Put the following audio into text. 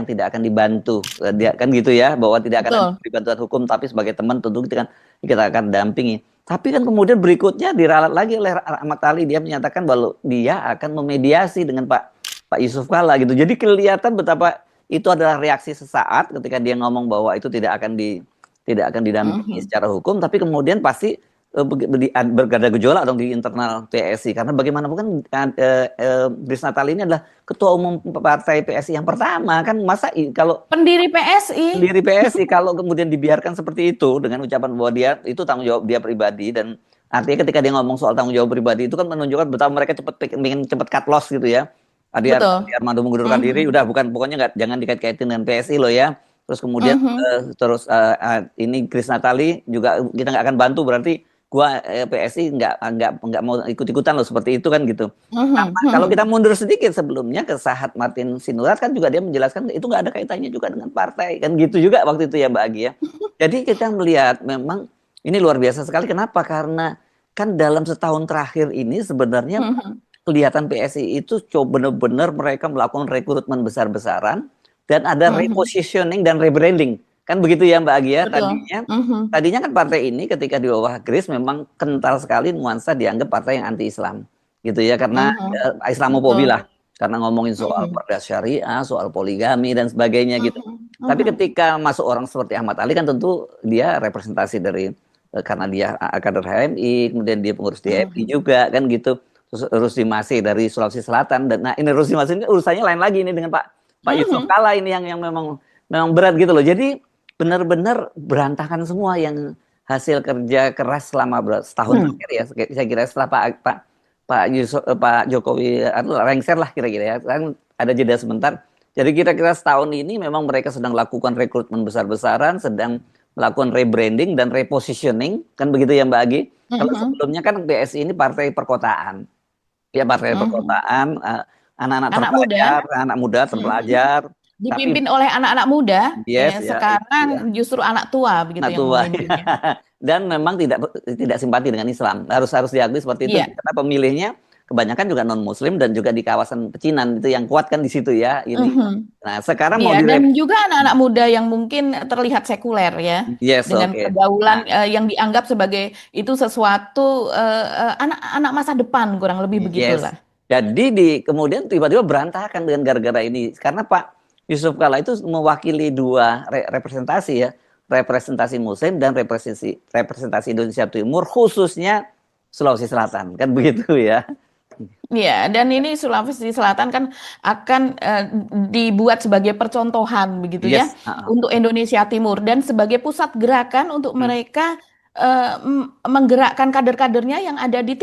yang tidak akan dibantu, dia kan gitu ya, bahwa tidak akan Betul. dibantuan hukum, tapi sebagai teman tentu kita akan dampingi. Tapi kan kemudian berikutnya diralat lagi oleh Ahmad Ali, dia menyatakan bahwa dia akan memediasi dengan Pak Yusuf Kalla gitu. Jadi kelihatan betapa itu adalah reaksi sesaat ketika dia ngomong bahwa itu tidak akan didampingi secara hukum, tapi kemudian pasti bergada gejolak dong di internal PSI, karena bagaimanapun kan Grace Natali ini adalah ketua umum partai PSI yang pertama kan, masa kalau Pendiri PSI. pendiri PSI kalau kemudian dibiarkan seperti itu dengan ucapan bahwa dia itu tanggung jawab dia pribadi, dan artinya ketika dia ngomong soal tanggung jawab pribadi itu kan menunjukkan betapa mereka ingin cepat cut loss gitu ya. Adi Betul. Armando mengundurkan diri, udah pokoknya nggak, jangan dikait-kaitin dengan PSI loh ya. Terus kemudian ini Grace Natali juga kita nggak akan bantu, berarti gua PSI nggak mau ikut-ikutan loh, seperti itu kan gitu. Nah, kalau kita mundur sedikit sebelumnya ke Sahat Martin Sinurat kan juga dia menjelaskan itu nggak ada kaitannya juga dengan partai kan gitu juga waktu itu ya Mbak Agi ya. Jadi kita melihat memang ini luar biasa sekali. Kenapa? Karena kan dalam setahun terakhir ini sebenarnya kelihatan PSI itu benar-benar mereka melakukan rekrutmen besar-besaran dan ada repositioning dan rebranding. Kan begitu ya Mbak Agi ya. Betul. Tadinya kan partai ini ketika di bawah Grace memang kental sekali nuansa dianggap partai yang anti-Islam gitu ya, karena Islamofobi lah, karena ngomongin soal perda syariah, soal poligami dan sebagainya gitu. Tapi ketika masuk orang seperti Ahmad Ali kan tentu dia representasi dari karena dia kader HMI, kemudian dia pengurus DMI juga kan gitu. Terus Rusdi Masih dari Sulawesi Selatan, dan nah ini Rusdi Masih ini urusannya lain lagi ini dengan Pak Yusuf Kalla ini yang memang berat gitu loh. Jadi benar-benar berantakan semua yang hasil kerja keras selama setahun terakhir ya. Saya kira setelah Pak Jokowi lengser lah kira-kira ya. Kan ada jeda sebentar. Jadi kira-kira setahun ini memang mereka sedang lakukan rekrutmen besar-besaran, sedang melakukan rebranding dan repositioning, kan begitu ya Mbak Agi. Kalau sebelumnya kan PSI ini partai perkotaan. Ya partai perkotaan, anak-anak terpelajar, anak muda terpelajar. Dipimpin oleh anak-anak muda, Yes, ya, sekarang justru anak tua begitu anak yang tua. memimpinnya. Dan memang tidak simpati dengan Islam. Harus diakui seperti itu, karena pemilihnya kebanyakan juga non Muslim dan juga di kawasan pecinan, itu yang kuat kan di situ ya ini. Nah, sekarang mau dan juga anak-anak muda yang mungkin terlihat sekuler ya, dengan pergaulan yang dianggap sebagai itu sesuatu anak-anak masa depan, kurang lebih begitulah. Jadi kemudian tiba-tiba berantakan dengan gara-gara ini, karena Pak Yusuf Kalla itu mewakili dua representasi ya, representasi Muslim dan representasi Indonesia Timur, khususnya Sulawesi Selatan, kan begitu ya. Iya, dan ini Sulawesi Selatan kan akan dibuat sebagai percontohan begitu ya untuk Indonesia Timur, dan sebagai pusat gerakan untuk mereka menggerakkan kader-kadernya yang ada di